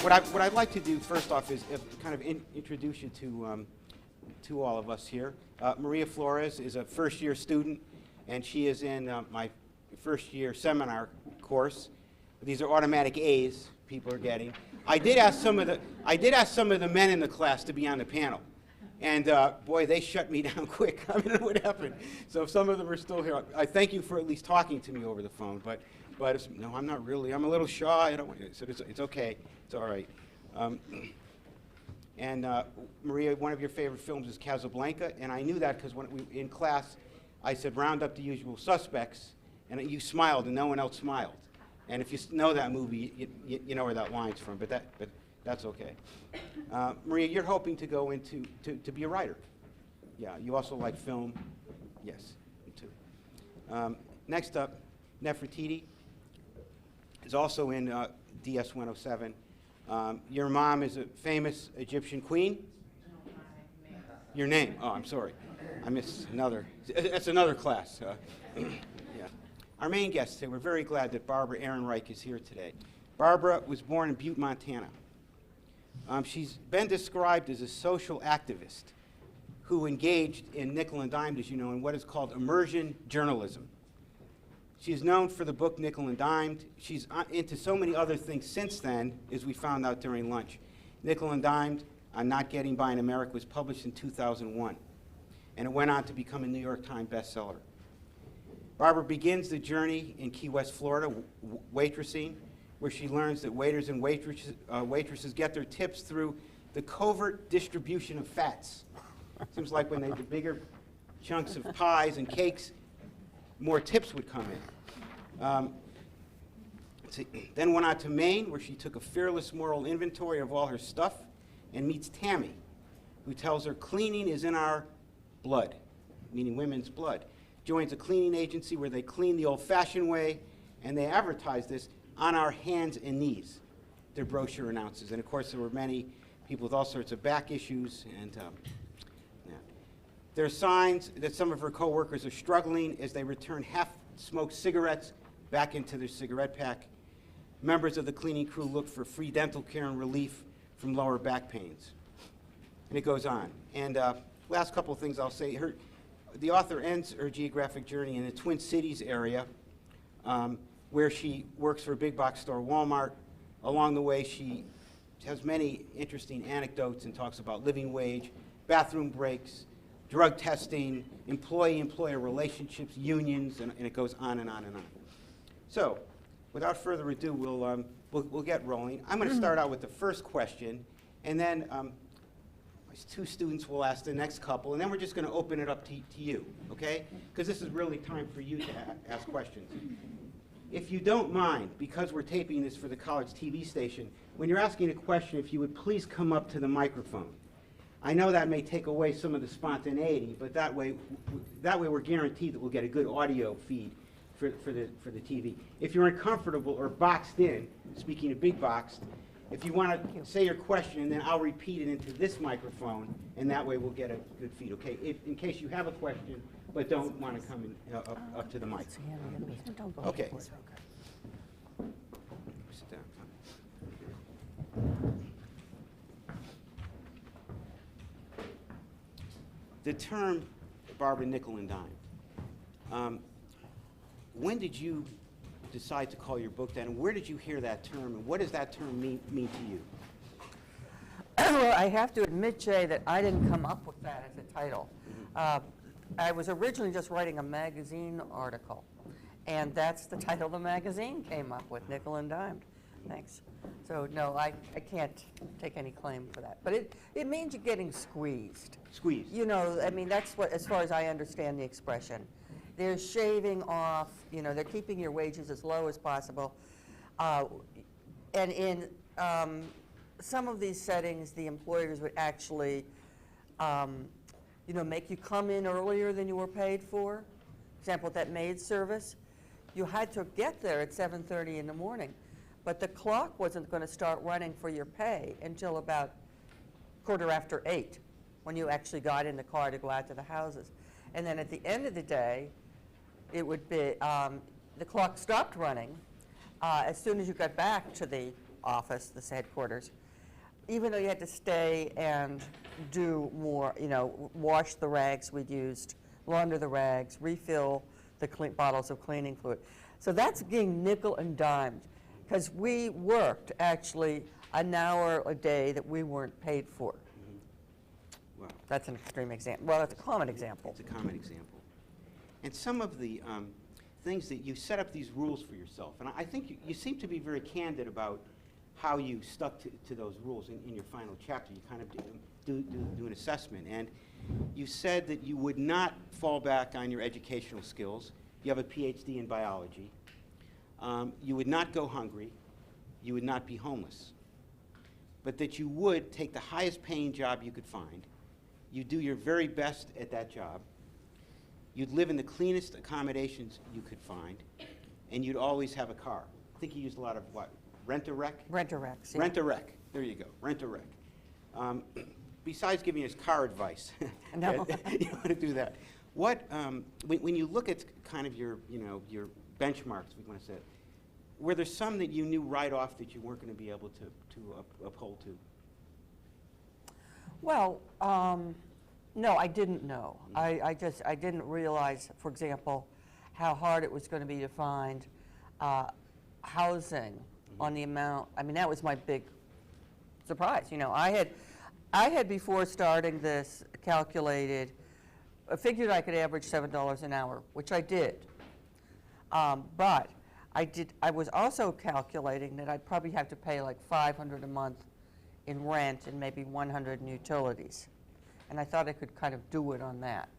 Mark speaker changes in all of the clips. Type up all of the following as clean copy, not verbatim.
Speaker 1: what I'd like to do first off is kind of introduce you to all of us here. Maria Flores is a first-year student, and she is in my first-year seminar course. These are automatic A's people are getting. I did ask some of the men in the class to be on the panel, and boy, they shut me down quick. I don't know what happened. So if some of them are still here, I thank you for at least talking to me over the phone. But no, I'm not really. I'm a little shy. I don't want to. So it's okay. It's all right. Maria, one of your favorite films is Casablanca, and I knew that because when in class, I said round up the usual suspects, and you smiled, and no one else smiled. And if you know that movie, you know where that line's from. But that's okay. Maria, you're hoping to go into to be a writer. Yeah. You also like film. Yes, me too. Next up, Nefertiti is also in DS 107. Your mom is a famous Egyptian queen. Your name? Oh, I'm sorry. I missed another. That's another class. Yeah. Our main guest today, we're very glad that Barbara Ehrenreich is here today. Barbara was born in Butte, Montana. She's been described as a social activist who engaged in nickel and dimed, as you know, in what is called immersion journalism. She's known for the book Nickel and Dimed. She's into so many other things since then, as we found out during lunch. Nickel and Dimed, I'm Not Getting By in America, was published in 2001, and it went on to become a New York Times bestseller. Barbara begins the journey in Key West, Florida, waitressing, where she learns that waiters and waitresses get their tips through the covert distribution of fats. Seems like when they did bigger chunks of pies and cakes, more tips would come in. Then went on to Maine, where she took a fearless moral inventory of all her stuff and meets Tammy, who tells her cleaning is in our blood, meaning women's blood. Joins a cleaning agency where they clean the old-fashioned way, and they advertise this on our hands and knees, their brochure announces. And of course, there were many people with all sorts of back issues, and there are signs that some of her coworkers are struggling as they return half-smoked cigarettes back into their cigarette pack. Members of the cleaning crew look for free dental care and relief from lower back pains. And it goes on. And last couple of things I'll say. The author ends her geographic journey in the Twin Cities area, where she works for a big box store, Walmart. Along the way, she has many interesting anecdotes and talks about living wage, bathroom breaks, drug testing, employee-employer relationships, unions, and it goes on and on and on. So, without further ado, we'll get rolling. I'm going to start out with the first question, and then two students will ask the next couple, and then we're just going to open it up to you, okay? Because this is really time for you to ask questions. If you don't mind, because we're taping this for the college TV station, when you're asking a question, if you would please come up to the microphone. I know that may take away some of the spontaneity, but that way we're guaranteed that we'll get a good audio feed for the TV. If you're uncomfortable or boxed in, speaking of big boxed, if you want to say your question, and then I'll repeat it into this microphone, and that way we'll get a good feed, okay? In case you have a question, but don't want to come in, up to the mic. Okay. Sit down. The term Barbara nickel and dime. When did you decide to call your book that, and where did you hear that term, and what does that term mean to you?
Speaker 2: Well, I have to admit, Jay, that I didn't come up with that as a title. I was originally just writing a magazine article, and that's the title the magazine came up with, Nickel and Dimed. Thanks. So, no, I can't take any claim for that. But it means you're getting squeezed.
Speaker 1: Squeezed.
Speaker 2: You know, I mean, that's what, as far as I understand the expression. They're shaving off, you know, they're keeping your wages as low as possible. And in some of these settings, the employers would actually, you know, make you come in earlier than you were paid for. For example, with that maid service, you had to get there at 7:30 in the morning, but the clock wasn't going to start running for your pay until about 8:15, when you actually got in the car to go out to the houses. And then at the end of the day, it would be, the clock stopped running as soon as you got back to the office, this headquarters, even though you had to stay and do more, wash the rags we'd used, launder the rags, refill the bottles of cleaning fluid. So that's being nickel and dimed, because we worked actually an hour a day that we weren't paid for.
Speaker 1: Wow.
Speaker 2: That's an extreme example. Well, that's a common example.
Speaker 1: It's a common example. And some of the things that you set up these rules for yourself, and I think you seem to be very candid about how you stuck to those rules in your final chapter. You kind of do an assessment. And you said that you would not fall back on your educational skills. You have a PhD in biology. You would not go hungry. You would not be homeless. But that you would take the highest paying job you could find. You'd do your very best at that job. You'd live in the cleanest accommodations you could find. And you'd always have a car. I think you used a lot of what? Rent-a-wreck?
Speaker 2: Rent-a-wrecks, yeah.
Speaker 1: Rent-a-wreck. There you go. Rent-a-wreck. Besides giving us car advice,
Speaker 2: No.
Speaker 1: you want to do that. What, when you look at kind of your benchmarks, we want to say, were there some that you knew right off that you weren't going to be able to uphold to?
Speaker 2: Well, no, I didn't know. I didn't realize, for example, how hard it was going to be to find housing on the amount. I mean, that was my big surprise. I had before starting this calculated, figured I could average $7 an hour, which I did. But I was also calculating that I'd probably have to pay like $500 a month in rent and maybe $100 in utilities. And I thought I could kind of do it on that.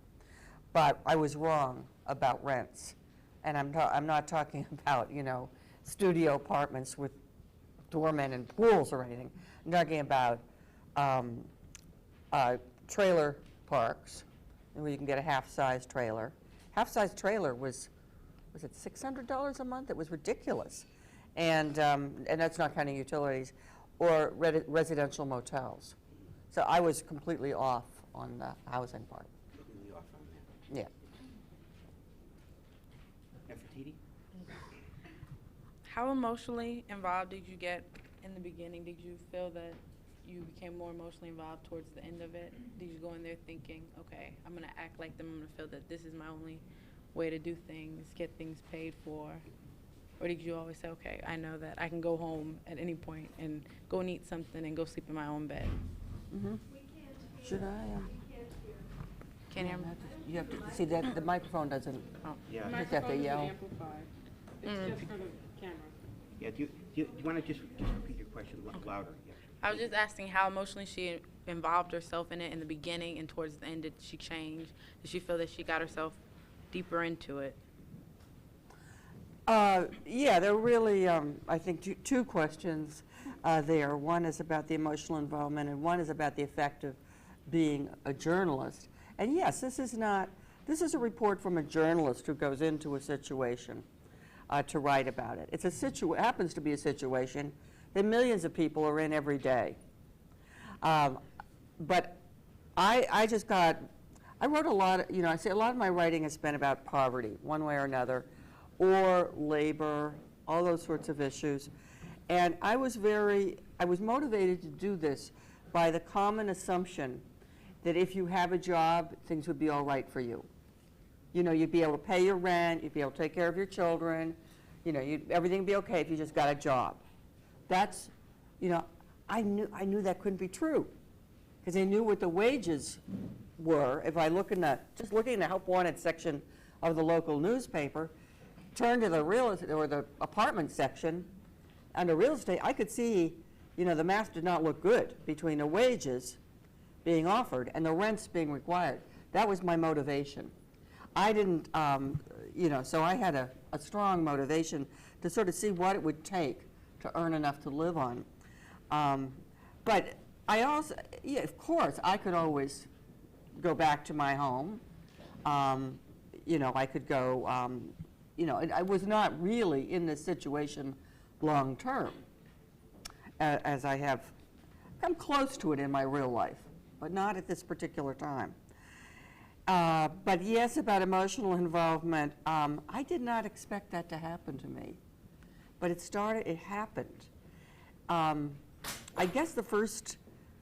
Speaker 2: But I was wrong about rents. And I'm not talking about, studio apartments with doormen and pools or anything. I'm talking about trailer parks where you can get a half-size trailer. Half-size trailer was it $600 a month? It was ridiculous. And that's not counting utilities or residential motels. So I was completely off on the housing part.
Speaker 1: Completely off on that.
Speaker 2: Yeah.
Speaker 1: Nefertiti?
Speaker 3: How emotionally involved did you get in the beginning? Did you feel that you became more emotionally involved towards the end of it? Did you go in there thinking, okay, I'm going to act like them, I'm going to feel that this is my only way to do things, get things paid for? Or did you always say, okay, I know that I can go home at any point and go and eat something and go sleep in my own bed?
Speaker 2: Mm-hmm. Should I?
Speaker 3: Can't hear me?
Speaker 2: You have to see that the microphone doesn't.
Speaker 3: Oh.
Speaker 1: Yeah.
Speaker 2: You just have to yell.
Speaker 4: It's just for the camera.
Speaker 1: Yeah. Do you want to just repeat your question louder? Yeah.
Speaker 3: I was just asking how emotionally she involved herself in it in the beginning, and towards the end, did she change? Did she feel that she got herself deeper into it?
Speaker 2: Yeah, there are really, I think, two questions there. One is about the emotional involvement, and one is about the effect of being a journalist. And yes, this is a report from a journalist who goes into a situation to write about it. It happens to be a situation that millions of people are in every day. But I wrote a lot, I say a lot of my writing has been about poverty, one way or another, or labor, all those sorts of issues. And I was motivated to do this by the common assumption that if you have a job, things would be all right for you. You'd be able to pay your rent, you'd be able to take care of your children, everything would be okay if you just got a job. That's, I knew that couldn't be true, because I knew what the wages were. If I just looking in the Help Wanted section of the local newspaper, turn to the apartment section under real estate, I could see, the math did not look good between the wages being offered and the rents being required. That was my motivation. I didn't, so I had a strong motivation to sort of see what it would take to earn enough to live on. But I also, of course, I could always go back to my home. I could go, I was not really in this situation long term, as I have come close to it in my real life, but not at this particular time. But yes, about emotional involvement, I did not expect that to happen to me. But it happened. I guess the first,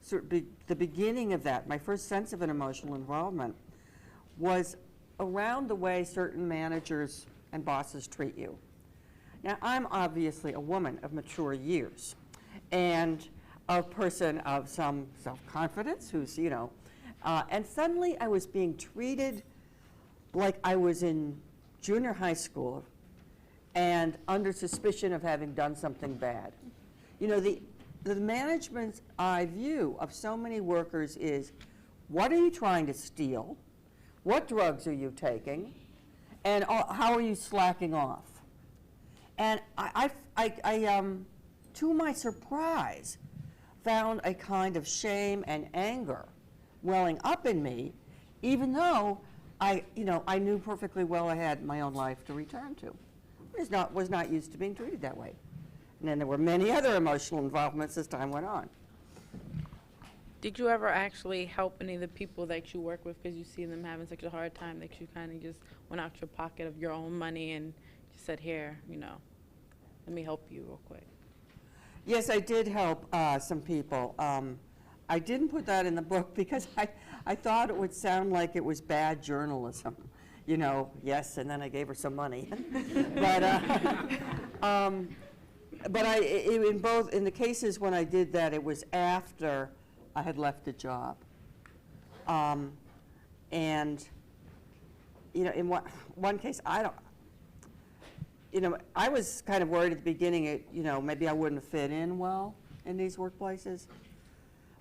Speaker 2: the beginning of that, my first sense of an emotional involvement was around the way certain managers and bosses treat you. Now, I'm obviously a woman of mature years and a person of some self-confidence who's, and suddenly I was being treated like I was in junior high school and under suspicion of having done something bad. The management's eye view of so many workers is, what are you trying to steal? What drugs are you taking? And how are you slacking off? And I, to my surprise, found a kind of shame and anger welling up in me, even though I knew perfectly well I had my own life to return to. Was not used to being treated that way. And then there were many other emotional involvements as time went on.
Speaker 3: Did you ever actually help any of the people that you work with because you see them having such a hard time that you kind of just went out your pocket of your own money and just said, here, let me help you real quick?
Speaker 2: Yes, I did help some people. I didn't put that in the book because I thought it would sound like it was bad journalism. Yes, and then I gave her some money. But in the cases when I did that, it was after I had left the job. In one case, I was kind of worried at the beginning, maybe I wouldn't fit in well in these workplaces.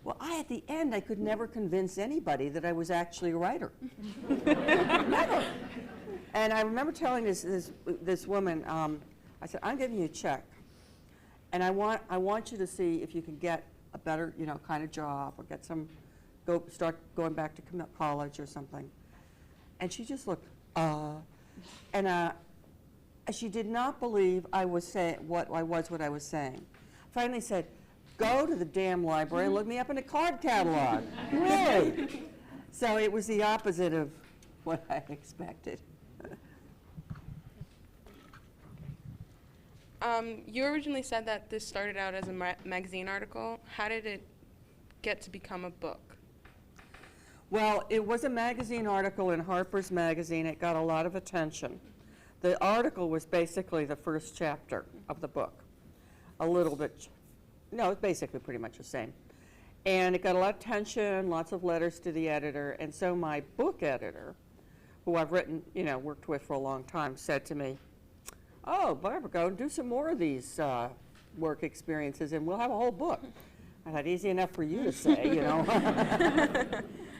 Speaker 2: Well, at the end, I could never convince anybody that I was actually a writer. Never. And I remember telling this woman, I said, I'm giving you a check, and I want you to see if you can get a better, kind of job, or start going back to college or something. And she just looked, and she did not believe I was saying what I was saying. Finally said, go to the damn library and look me up in a card catalog. Really? So it was the opposite of what I expected.
Speaker 5: You originally said that this started out as a magazine article. How did it get to become a book?
Speaker 2: Well, it was a magazine article in Harper's Magazine. It got a lot of attention. The article was basically the first chapter of the book. A little bit, no, it's basically pretty much the same. And it got a lot of attention, lots of letters to the editor. And so my book editor, who I've worked with for a long time, said to me, oh, Barbara, go and do some more of these work experiences and we'll have a whole book. I thought, easy enough for you to say,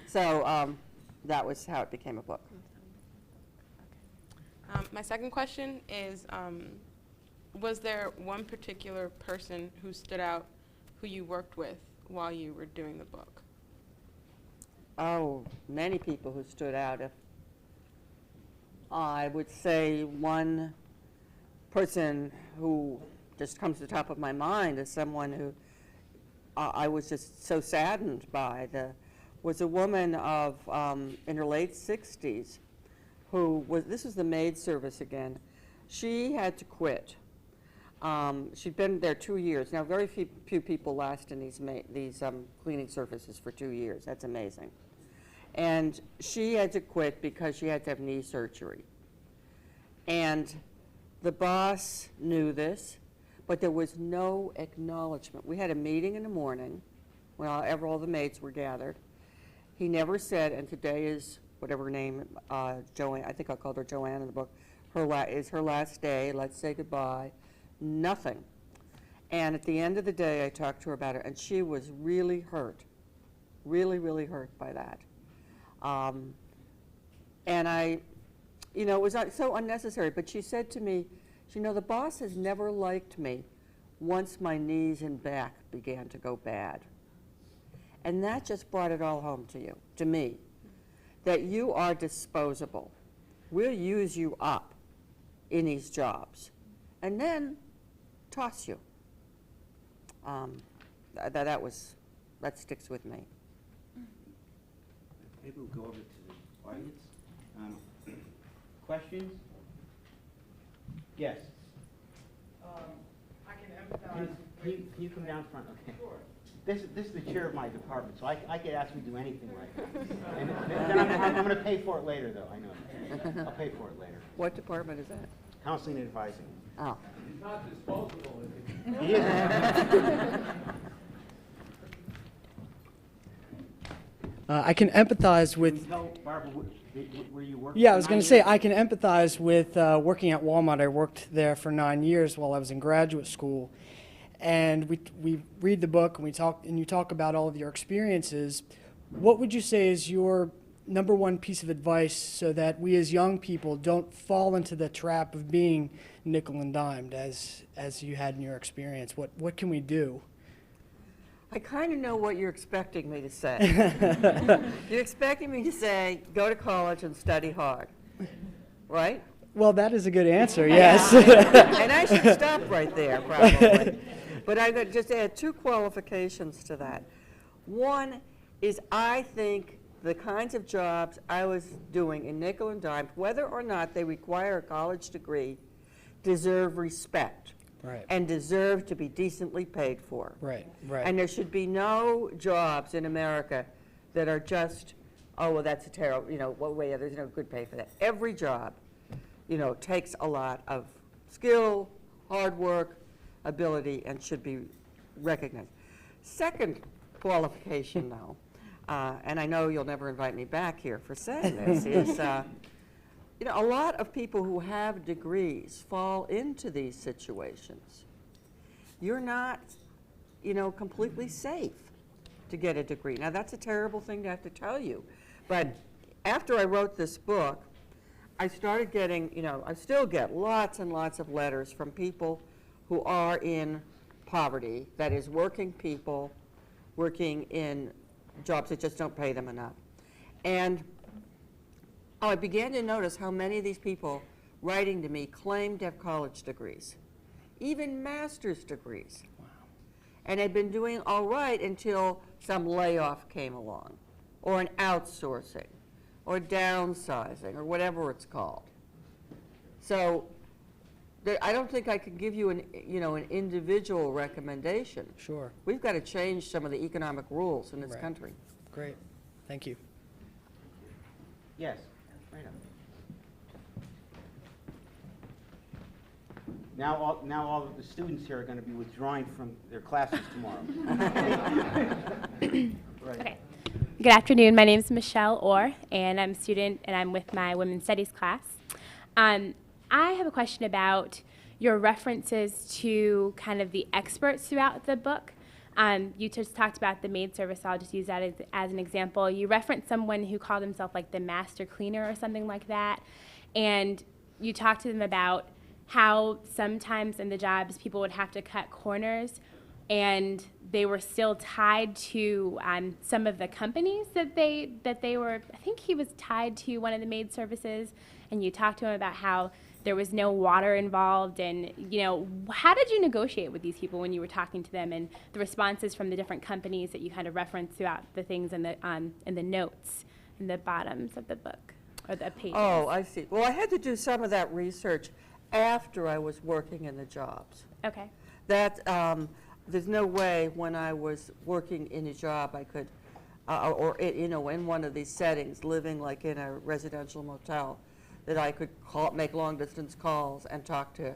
Speaker 2: So that was how it became a book.
Speaker 5: My second question is, was there one particular person who stood out who you worked with while you were doing the book?
Speaker 2: Oh, many people who stood out. I would say one person who just comes to the top of my mind is someone who I was just so saddened by. Was a woman of in her late 60s who was, this was the maid service again. She had to quit. She'd been there 2 years. Now, very few people last in these cleaning services for 2 years. That's amazing. And she had to quit because she had to have knee surgery. And the boss knew this, but there was no acknowledgement. We had a meeting in the morning when all the maids were gathered. He never said, and today is whatever her name, Joanne, I think I called her Joanne in the book, is her last day, let's say goodbye. Nothing. And at the end of the day, I talked to her about it, and she was really hurt, really, really hurt by that. And it was so unnecessary, but she said to me, the boss has never liked me once my knees and back began to go bad. And that just brought it all home to me, that you are disposable. We'll use you up in these jobs and then toss you. That sticks with me.
Speaker 1: Maybe we'll go over to the audience. Questions? Yes.
Speaker 6: I can empathize
Speaker 1: Can you come down front? Okay. This is the chair of my department, so I get asked to do anything right now. And then I'm going to pay for it later, though. I know that. I'll pay for it later.
Speaker 2: What department is that?
Speaker 1: Counseling and advising.
Speaker 2: Oh.
Speaker 6: He's not disposable, is he?
Speaker 1: He is.
Speaker 7: I can empathize
Speaker 1: Can you
Speaker 7: with.
Speaker 1: tell Barbara where you work?
Speaker 7: Yeah, I was
Speaker 1: for
Speaker 7: going
Speaker 1: 9
Speaker 7: to say
Speaker 1: years?
Speaker 7: I can empathize with working at Walmart. I worked there for 9 years while I was in graduate school, and we read the book and you talk about all of your experiences. What would you say is your number one piece of advice so that we as young people don't fall into the trap of being nickel and dimed as you had in your experience? What can we do?
Speaker 2: I kind of know what you're expecting me to say. You're expecting me to say, go to college and study hard, right?
Speaker 7: Well, that is a good answer. Yes.
Speaker 2: And I should stop right there, probably. But I would just add 2 qualifications to that. One is I think the kinds of jobs I was doing in nickel and dime, whether or not they require a college degree, deserve respect.
Speaker 7: Right.
Speaker 2: And deserve to be decently paid for.
Speaker 7: Right.
Speaker 2: And there should be no jobs in America that are just, oh, well, that's a terrible, there's no good pay for that. Every job, takes a lot of skill, hard work, ability, and should be recognized. Second qualification, though, and I know you'll never invite me back here for saying this, is a lot of people who have degrees fall into these situations. You're not, completely safe to get a degree. Now, that's a terrible thing to have to tell you. But after I wrote this book, I started getting, I still get lots and lots of letters from people who are in poverty, that is, working people working in jobs that just don't pay them enough. And I began to notice how many of these people writing to me claimed to have college degrees, even master's degrees. Wow. And had been doing all right until some layoff came along, or an outsourcing, or downsizing, or whatever it's called. So I don't think I could give you an individual recommendation.
Speaker 7: Sure.
Speaker 2: We've got to change some of the economic rules in this
Speaker 7: Right.
Speaker 2: country.
Speaker 7: Great. Thank you.
Speaker 1: Yes. Right up. Now all of the students here are going to be withdrawing from their classes tomorrow. Right.
Speaker 8: Okay. Good afternoon. My name is Michelle Orr, and I'm a student, and I'm with my Women's Studies class. I have a question about your references to kind of the experts throughout the book. You just talked about the maid service, so I'll just use that as an example. You referenced someone who called himself like the master cleaner or something like that, and you talked to them about how sometimes in the jobs people would have to cut corners, and they were still tied to some of the companies that they were. I think he was tied to one of the maid services, and you talked to him about how there was no water involved, and how did you negotiate with these people when you were talking to them, and the responses from the different companies that you kind of referenced throughout the things in the notes in the bottoms of the book or the pages?
Speaker 2: Oh, I see. Well, I had to do some of that research after I was working in the jobs.
Speaker 8: Okay.
Speaker 2: That there's no way when I was working in a job I could, in one of these settings, living like in a residential motel, that I could make long-distance calls and talk to,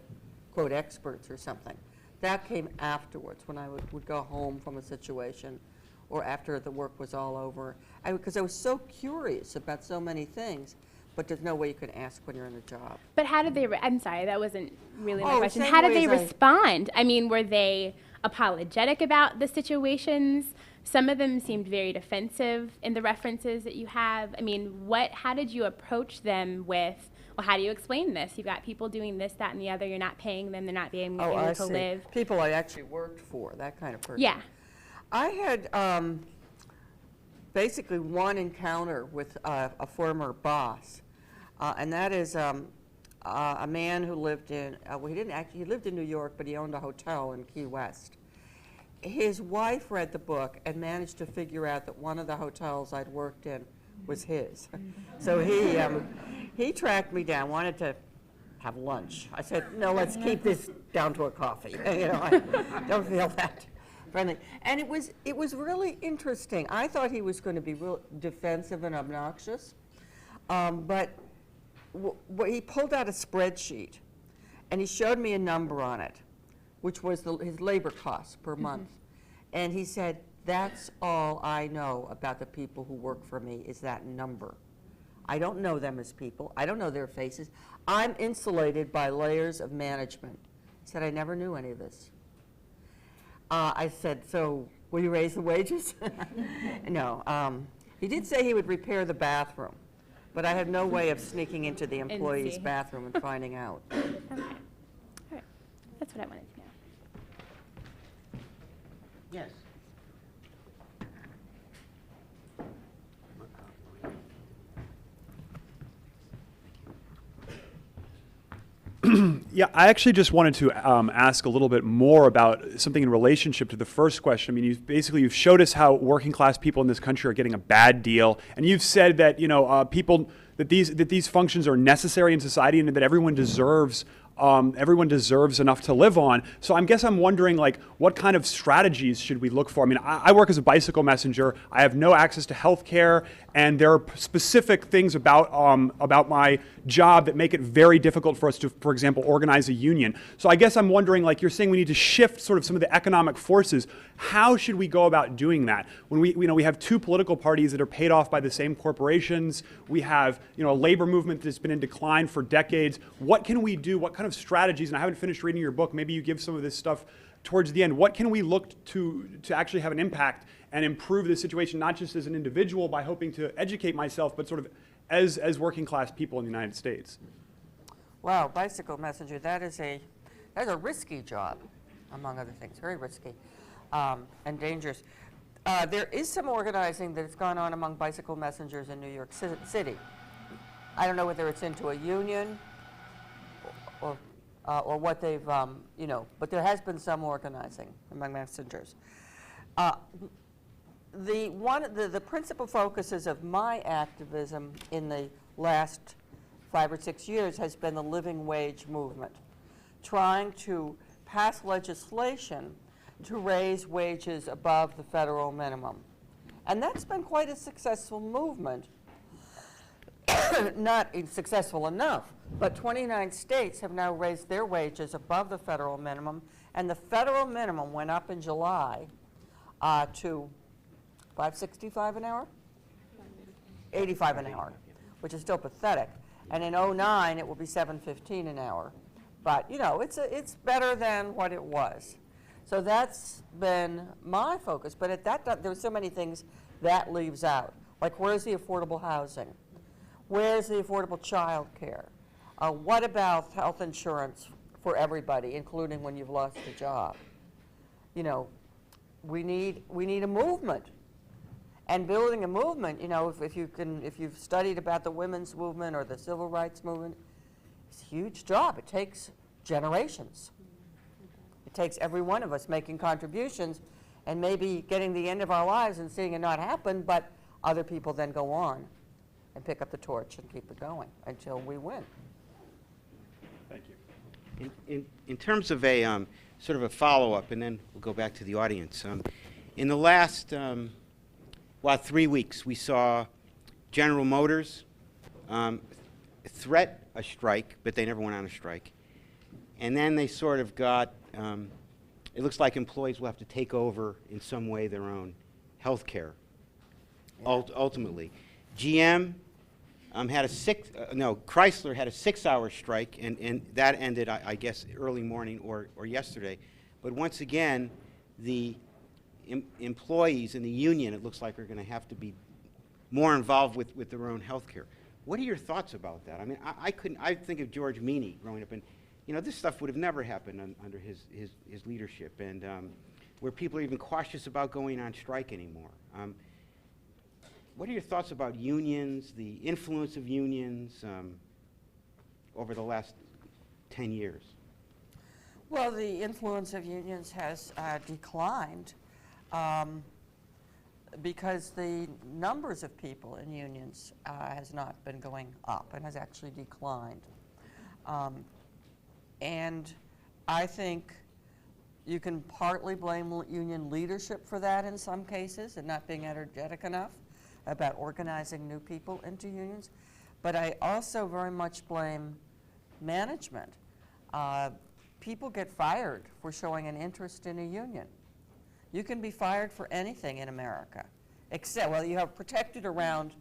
Speaker 2: quote, experts or something. That came afterwards, when I would go home from a situation or after the work was all over. Because I was so curious about so many things, but there's no way you can ask when you're in a job.
Speaker 8: But how did they, I'm sorry, that wasn't really my question.
Speaker 2: same
Speaker 8: How did
Speaker 2: way
Speaker 8: they
Speaker 2: as I-
Speaker 8: respond? I mean, were they apologetic about the situations? Some of them seemed very defensive in the references that you have. I mean, how did you approach them with, well, how do you explain this? You've got people doing this, that, and the other. You're not paying them. They're not being
Speaker 2: Oh,
Speaker 8: able
Speaker 2: I
Speaker 8: to
Speaker 2: see.
Speaker 8: live.
Speaker 2: People I actually worked for, that kind of person.
Speaker 8: Yeah.
Speaker 2: I had basically one encounter with a former boss, and that is a man who lived in, he lived in New York, but he owned a hotel in Key West. His wife read the book and managed to figure out that one of the hotels I'd worked in was his. So he tracked me down, wanted to have lunch. I said, no, let's keep this down to a coffee. You know, I don't feel that friendly. And it was really interesting. I thought he was going to be real defensive and obnoxious, but he pulled out a spreadsheet, and he showed me a number on it, which was his labor costs per month. And he said, that's all I know about the people who work for me is that number. I don't know them as people. I don't know their faces. I'm insulated by layers of management. He said, I never knew any of this. I said, so will you raise the wages? No. He did say he would repair the bathroom, but I had no way of sneaking into the employee's bathroom and finding out.
Speaker 8: Okay. All right. That's what I wanted to know.
Speaker 1: Yes.
Speaker 9: Yeah, I actually just wanted to ask a little bit more about something in relationship to the first question. I mean, you've showed us how working class people in this country are getting a bad deal, and you've said that that these functions are necessary in society and that everyone deserves enough to live on. So I'm wondering, like, what kind of strategies should we look for? I mean, I work as a bicycle messenger. I have no access to health care, and there are specific things about my job that make it very difficult for us to, for example, organize a union. So I guess I'm wondering, like you're saying, we need to shift sort of some of the economic forces. How should we go about doing that? When we have two political parties that are paid off by the same corporations. We have, a labor movement that's been in decline for decades. What can we do? What kind of strategies? And I haven't finished reading your book. Maybe you give some of this stuff towards the end. What can we look to actually have an impact and improve the situation, not just as an individual by hoping to educate myself, but sort of as working class people in the United States?
Speaker 2: Wow, bicycle messenger, that's a risky job, among other things, very risky and dangerous. There is some organizing that's gone on among bicycle messengers in New York City. I don't know whether it's into a union or what they've, but there has been some organizing among messengers. The principal focuses of my activism in the last 5 or 6 years has been the living wage movement, trying to pass legislation to raise wages above the federal minimum. And that's been quite a successful movement. Not successful enough, but 29 states have now raised their wages above the federal minimum, and the federal minimum went up in July to $5.65 an hour? $85 an hour, which is still pathetic. And in '09, it will be $7.15 an hour. But, it's better than what it was. So that's been my focus. But at that time, there's so many things that leaves out. Like, where's the affordable housing? Where's the affordable child care? What about health insurance for everybody, including when you've lost a job? We need a movement. And building a movement, if you've studied about the women's movement or the civil rights movement, it's a huge job. It takes generations. It takes every one of us making contributions and maybe getting the end of our lives and seeing it not happen, but other people then go on and pick up the torch and keep it going until we win.
Speaker 9: Thank you.
Speaker 1: In terms of a sort of a follow-up, and then we'll go back to the audience. In the last 3 weeks, we saw General Motors threat a strike, but they never went on a strike. And then they sort of got, it looks like employees will have to take over in some way their own health care, ultimately. GM had Chrysler had a 6-hour strike, and that ended, I guess, early morning or yesterday. But once again, the employees in the union, it looks like, are going to have to be more involved with their own health care. What are your thoughts about that? I mean, I think of George Meany growing up, and this stuff would have never happened under his leadership, and where people are even cautious about going on strike anymore. What are your thoughts about unions, the influence of unions over the last 10 years?
Speaker 2: Well, the influence of unions has declined because the numbers of people in unions has not been going up and has actually declined. And I think you can partly blame union leadership for that in some cases and not being energetic enough about organizing new people into unions. But I also very much blame management. People get fired for showing an interest in a union. You can be fired for anything in America, except, well, you have protected around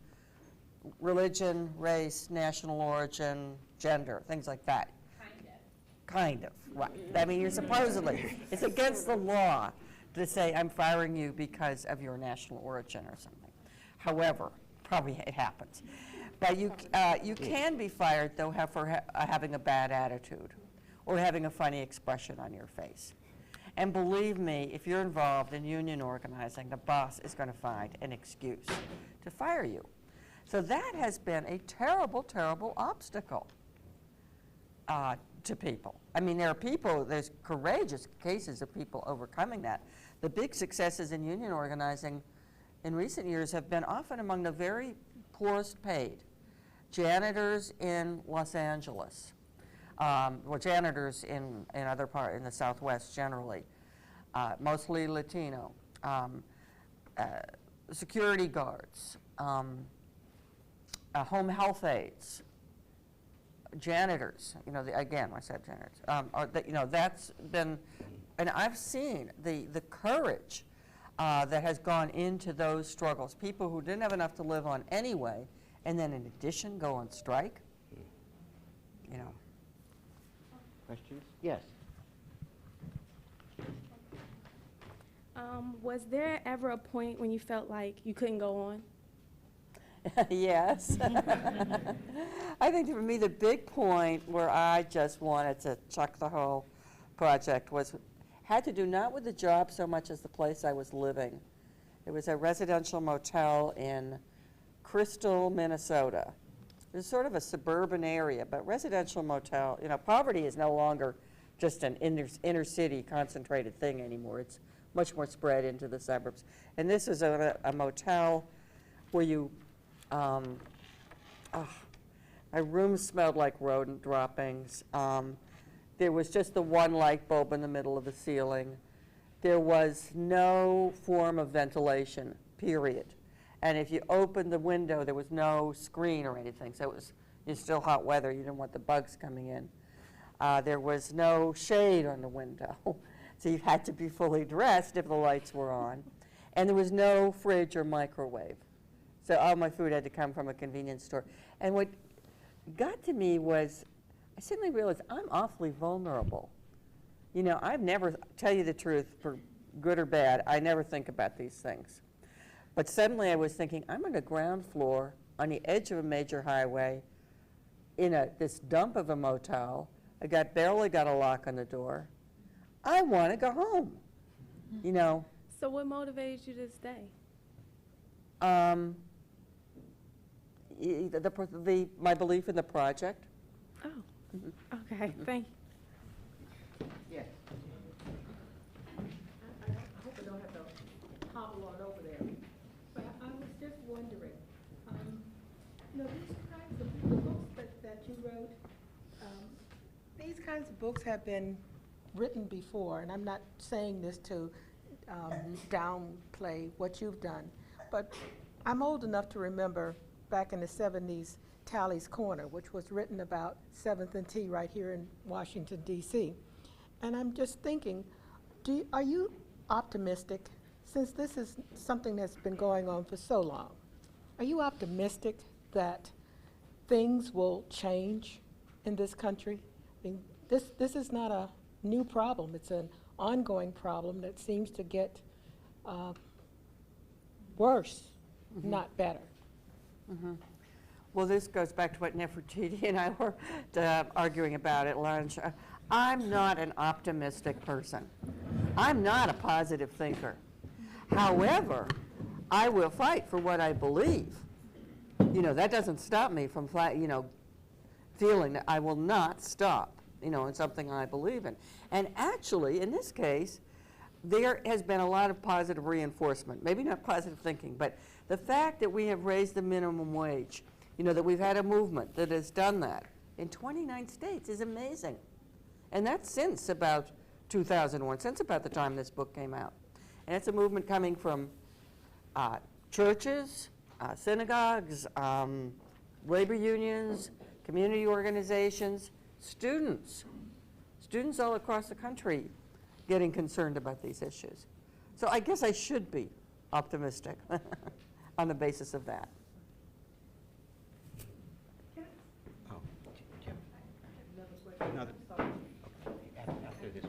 Speaker 2: religion, race, national origin, gender, things like that. Kind of, right. I mean, you're supposedly, it's against the law to say, I'm firing you because of your national origin or something. However, probably it happens. But you can be fired, though, for having a bad attitude or having a funny expression on your face. And believe me, if you're involved in union organizing, the boss is going to find an excuse to fire you. So that has been a terrible, terrible obstacle to people. I mean, there's courageous cases of people overcoming that. The big successes in union organizing in recent years have been often among the very poorest paid. Janitors in Los Angeles, well, janitors in other parts, in the Southwest generally, mostly Latino, security guards, home health aides, janitors, again, I said janitors, that's been, and I've seen the courage that has gone into those struggles. People who didn't have enough to live on anyway, and then in addition go on strike,
Speaker 1: Questions? Yes.
Speaker 10: Was there ever a point when you felt like you couldn't go on?
Speaker 2: Yes. I think for me the big point where I just wanted to chuck the whole project had to do not with the job so much as the place I was living. It was a residential motel in Crystal, Minnesota. It was sort of a suburban area, but residential motel, poverty is no longer just an inner city concentrated thing anymore. It's much more spread into the suburbs. And this is a motel where you, my room smelled like rodent droppings. There was just the one light bulb in the middle of the ceiling. There was no form of ventilation, period. And if you opened the window, there was no screen or anything. So it's still hot weather. You didn't want the bugs coming in. There was no shade on the window. So you had to be fully dressed if the lights were on. And there was no fridge or microwave. So all my food had to come from a convenience store. And what got to me was I suddenly realized I'm awfully vulnerable. I've never, tell you the truth, for good or bad, I never think about these things. But suddenly I was thinking, I'm on the ground floor on the edge of a major highway in this dump of a motel. I barely got a lock on the door. I want to go home,
Speaker 10: So what motivated you to stay?
Speaker 2: My belief in the project.
Speaker 10: Oh, okay, thank you.
Speaker 1: Yes.
Speaker 4: I hope I don't have to hobble on over there. But I was just wondering, these kinds of the books that you wrote, these kinds of books have been written before, and I'm not saying this to downplay what you've done, but I'm old enough to remember back in the 70s, Tally's Corner, which was written about 7th and T right here in Washington, D.C. And I'm just thinking, are you optimistic, since this is something that's been going on for so long, are you optimistic that things will change in this country? I mean, this is not a new problem. It's an ongoing problem that seems to get worse, not better.
Speaker 2: Well, this goes back to what Nefertiti and I were arguing about at lunch. I'm not an optimistic person. I'm not a positive thinker. However, I will fight for what I believe. That doesn't stop me from feeling that I will not stop, in something I believe in. And actually, in this case, there has been a lot of positive reinforcement. Maybe not positive thinking, but the fact that we have raised the minimum wage, that we've had a movement that has done that, in 29 states is amazing. And that's since about 2001, since about the time this book came out. And it's a movement coming from churches, synagogues, labor unions, community organizations, students all across the country getting concerned about these issues. So I guess I should be optimistic on the basis of that.
Speaker 1: Oh, Jim. Another. After this.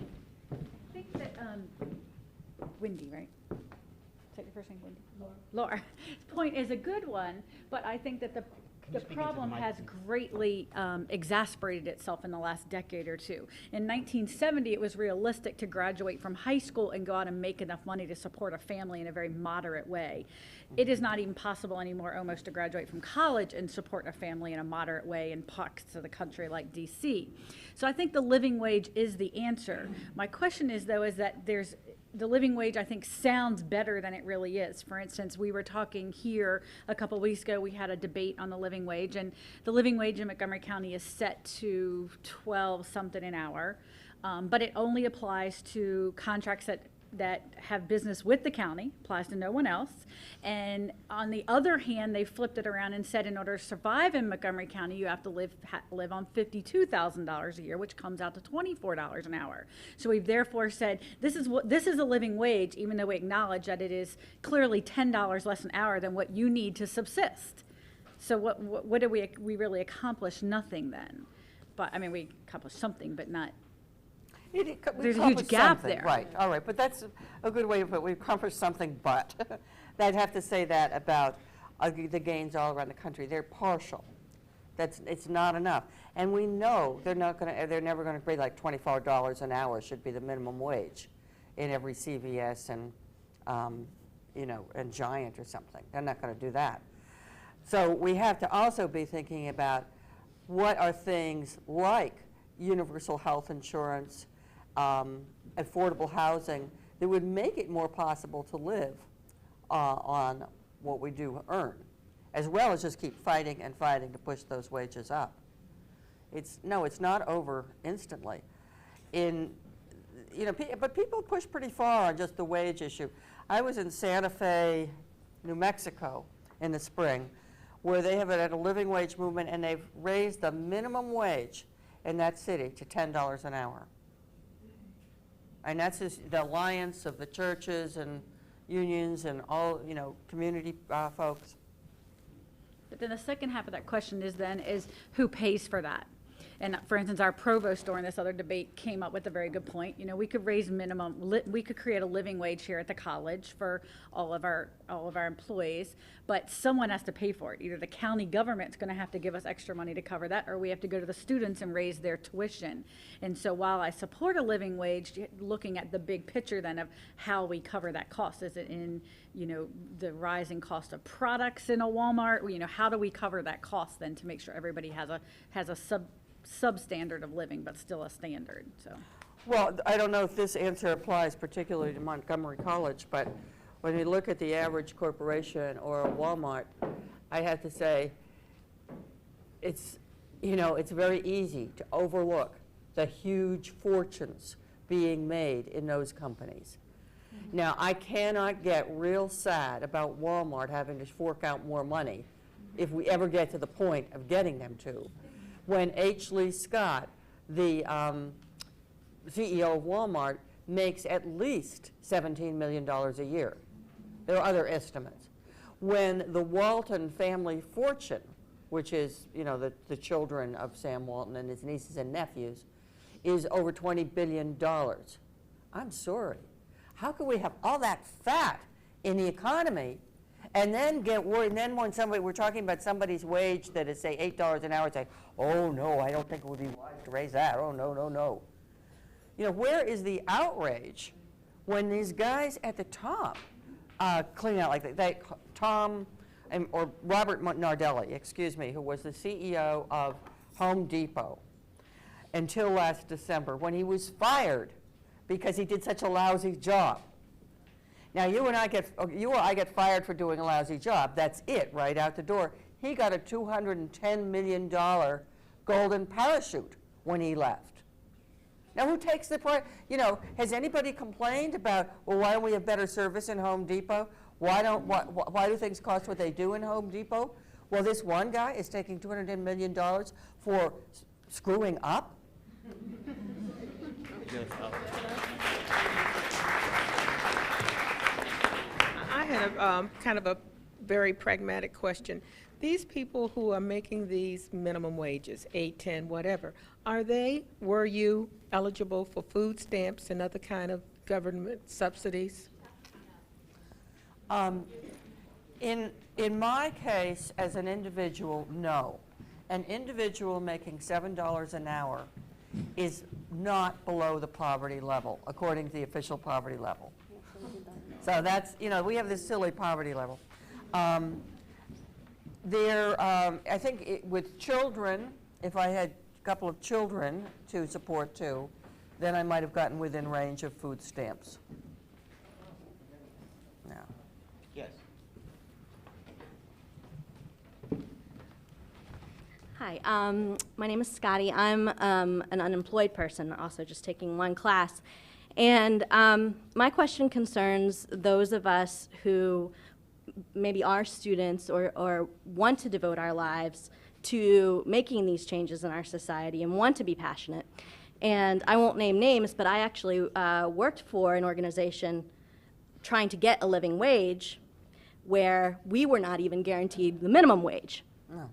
Speaker 11: I think that, Wendy, right? Is that your first name, Wendy? Laura's point is a good one, but I think that the
Speaker 1: you speak into the
Speaker 11: problem
Speaker 1: mic,
Speaker 11: has
Speaker 1: please?
Speaker 11: greatly exasperated itself in the last decade or two. In 1970, it was realistic to graduate from high school and go out and make enough money to support a family in a very moderate way. It is not even possible anymore almost to graduate from college and support a family in a moderate way in parts of the country like DC. So I think the living wage is the answer. My question is, though, is that the living wage, I think, sounds better than it really is. For instance, we were talking here a couple weeks ago, we had a debate on the living wage, and the living wage in Montgomery County is set to 12 something an hour, but it only applies to contracts that have business with the county, applies to no one else. And on the other hand, they flipped it around and said in order to survive in Montgomery County, you have to live on $52,000 a year, which comes out to $24 an hour. So we've therefore said this is a living wage, even though we acknowledge that it is clearly $10 less an hour than what you need to subsist. So what did we really accomplish? Nothing then. But I mean, we accomplished something, but not. There's a huge gap there.
Speaker 2: Right, all right, but that's a good way to put it. We've accomplished something, but I'd have to say that about the gains all around the country. They're partial. It's not enough. And we know they're never going to pay like $24 an hour should be the minimum wage in every CVS and, and Giant or something. They're not going to do that. So we have to also be thinking about what are things like universal health insurance, affordable housing that would make it more possible to live on what we do earn, as well as just keep fighting and fighting to push those wages up. It's not over instantly. But people push pretty far on just the wage issue. I was in Santa Fe, New Mexico in the spring, where they have had a living wage movement, and they've raised the minimum wage in that city to $10 an hour. And that's just the alliance of the churches and unions and all, community folks.
Speaker 11: But then the second half of that question is who pays for that? And for instance, our provost during this other debate came up with a very good point. We could raise we could create a living wage here at the college for all of our employees, but someone has to pay for it. Either the county government's going to have to give us extra money to cover that, or we have to go to the students and raise their tuition. And so while I support a living wage, looking at the big picture then of how we cover that cost, is it in the rising cost of products in a Walmart? How do we cover that cost then to make sure everybody has a substandard of living, but still a standard? So,
Speaker 2: well, I don't know if this answer applies particularly to Montgomery College, but when you look at the average corporation or a Walmart, I have to say it's very easy to overlook the huge fortunes being made in those companies. Mm-hmm. Now, I cannot get real sad about Walmart having to fork out more money if we ever get to the point of getting them to. When H. Lee Scott, the CEO of Walmart, makes at least $17 million a year. There are other estimates. When the Walton family fortune, which is the children of Sam Walton and his nieces and nephews, is over $20 billion. I'm sorry. How can we have all that fat in the economy and then get worried? And then when we're talking about somebody's wage that is, say, $8 an hour, say, oh, no, I don't think it would be wise to raise that. Oh, no, no, no. Where is the outrage when these guys at the top clean out like that? Or Robert Nardelli, excuse me, who was the CEO of Home Depot until last December, when he was fired because he did such a lousy job. Now, you or I get fired for doing a lousy job. That's it, right out the door. He got a $210 million golden parachute when he left. Now, who takes the part? You know, has anybody complained about, well, why don't we have better service in Home Depot? Why do things cost what they do in Home Depot? Well, this one guy is taking $210 million for screwing up.
Speaker 4: I had a kind of a very pragmatic question. These people who are making these minimum wages, 8, 10, whatever, were you eligible for food stamps and other kind of government subsidies?
Speaker 2: In my case, as an individual, no. An individual making $7 an hour is not below the poverty level, according to the official poverty level. So that's, you know, we have this silly poverty level. I think with children, if I had a couple of children to support too, then I might have gotten within range of food stamps. Yeah.
Speaker 1: Yes.
Speaker 12: Hi, my name is Scotty. I'm an unemployed person, also just taking one class. And my question concerns those of us who maybe are students or want to devote our lives to making these changes in our society and want to be passionate. And I won't name names, but I actually worked for an organization trying to get a living wage where we were not even guaranteed the minimum wage.
Speaker 2: No.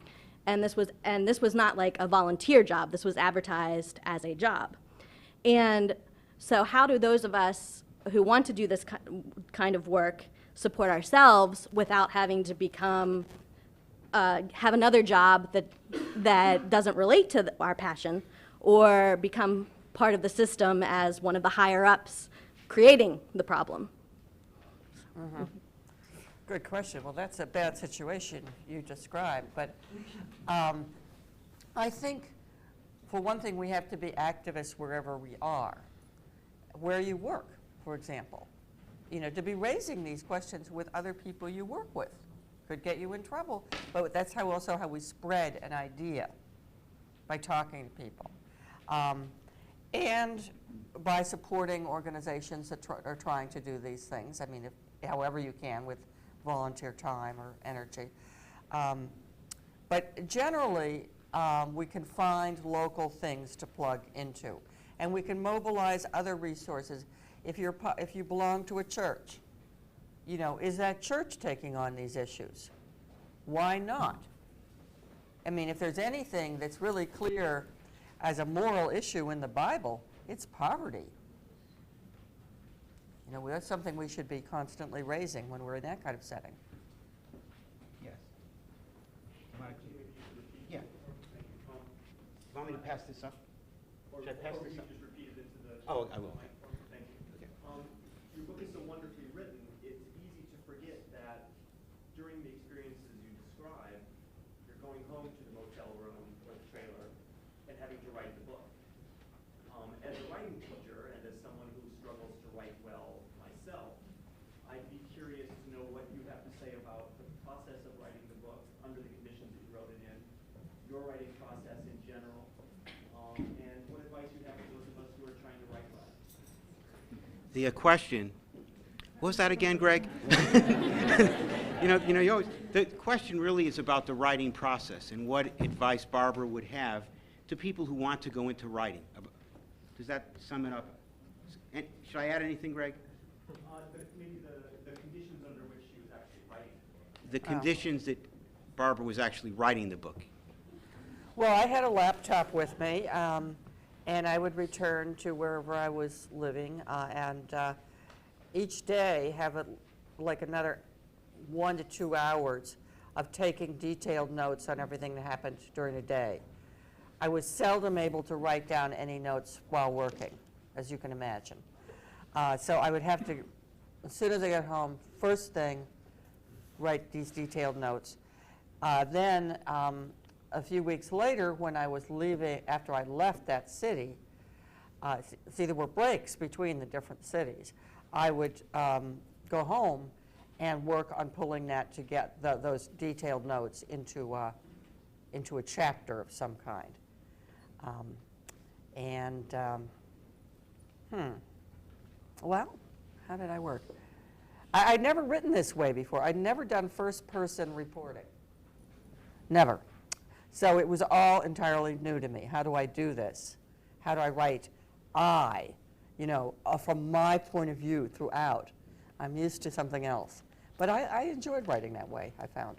Speaker 12: And this was not like a volunteer job. This was advertised as a job. And so how do those of us who want to do this kind of work support ourselves without having to become, have another job that doesn't relate to our passion, or become part of the system as one of the higher-ups creating the problem?
Speaker 2: Mm-hmm. Good question. Well, that's a bad situation you described, but I think, for one thing, we have to be activists wherever we are. Where you work, for example. You know, to be raising these questions with other people you work with could get you in trouble, but that's also how we spread an idea, by talking to people. And by supporting organizations that are trying to do these things. I mean, however you can with volunteer time or energy. But generally, we can find local things to plug into. And we can mobilize other resources. If you belong to a church, you know, is that church taking on these issues? Why not? I mean, if there's anything that's really clear as a moral issue in the Bible, it's poverty. You know, that's something we should be constantly raising when we're in that kind of setting.
Speaker 1: Yes. Yeah. You want me to pass this up? Should I pass this up?
Speaker 6: Just repeat it into the.
Speaker 1: Oh, I will.
Speaker 6: Thank you.
Speaker 1: Okay.
Speaker 6: Your book is so wonderfully written, it's easy to forget that during the experiences you describe, you're going home to the motel room or the trailer and having to write the book. As a writing teacher and as someone who struggles to write well myself, I'd be curious to know what you have to say about the process of writing the book under the conditions that you wrote it in, your writing process in general, and what advice you have for those of us who are trying to write well.
Speaker 1: The question, what was that again, Greg? The question really is about the writing process and what advice Barbara would have to people who want to go into writing. Does that sum it up? And should I add anything, Greg?
Speaker 6: Maybe the conditions under which she was actually writing.
Speaker 1: The conditions that Barbara was actually writing the book.
Speaker 2: Well, I had a laptop with me, and I would return to wherever I was living, and each day have like another 1 to 2 hours of taking detailed notes on everything that happened during the day. I was seldom able to write down any notes while working, as you can imagine. So I would have to, as soon as I got home, first thing, write these detailed notes. Then a few weeks later, when I was leaving, after I left that city, see, there were breaks between the different cities. I would go home and work on pulling that to get those detailed notes into a chapter of some kind. Well, how did I work? I'd never written this way before. I'd never done first-person reporting. Never. So it was all entirely new to me. How do I do this? How do I write from my point of view throughout? I'm used to something else. But I enjoyed writing that way, I found.